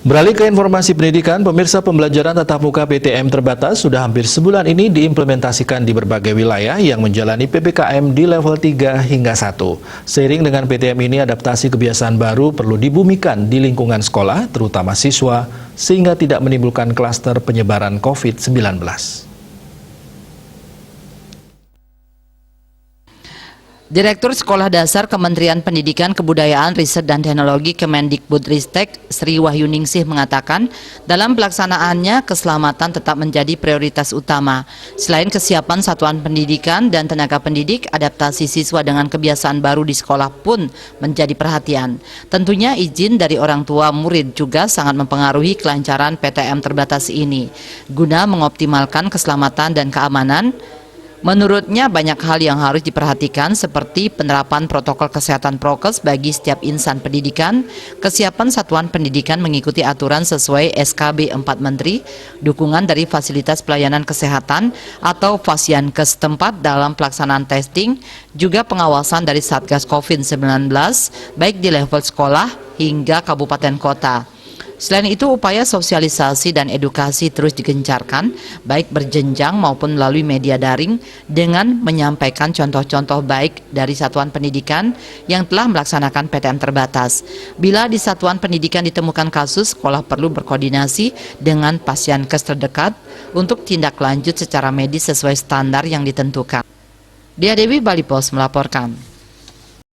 Beralih ke informasi pendidikan, pemirsa, pembelajaran tatap muka PTM terbatas sudah hampir sebulan ini diimplementasikan di berbagai wilayah yang menjalani PPKM di level 3 hingga 1. Seiring dengan PTM ini, adaptasi kebiasaan baru perlu dibumikan di lingkungan sekolah, terutama siswa, sehingga tidak menimbulkan klaster penyebaran COVID-19. Direktur Sekolah Dasar Kementerian Pendidikan, Kebudayaan, Riset dan Teknologi Kemendikbudristek Sri Wahyuningsih mengatakan, dalam pelaksanaannya keselamatan tetap menjadi prioritas utama. Selain kesiapan satuan pendidikan dan tenaga pendidik, adaptasi siswa dengan kebiasaan baru di sekolah pun menjadi perhatian. Tentunya izin dari orang tua murid juga sangat mempengaruhi kelancaran PTM terbatas ini. Guna mengoptimalkan keselamatan dan keamanan, menurutnya banyak hal yang harus diperhatikan seperti penerapan protokol kesehatan prokes bagi setiap insan pendidikan, kesiapan satuan pendidikan mengikuti aturan sesuai SKB 4 Menteri, dukungan dari fasilitas pelayanan kesehatan atau Fasyankes setempat dalam pelaksanaan testing, juga pengawasan dari Satgas COVID-19 baik di level sekolah hingga kabupaten kota. Selain itu, upaya sosialisasi dan edukasi terus digencarkan, baik berjenjang maupun melalui media daring, dengan menyampaikan contoh-contoh baik dari satuan pendidikan yang telah melaksanakan PTM terbatas. Bila di satuan pendidikan ditemukan kasus, sekolah perlu berkoordinasi dengan Fasyankes terdekat untuk tindak lanjut secara medis sesuai standar yang ditentukan. Dia Dewi, Bali Pos melaporkan.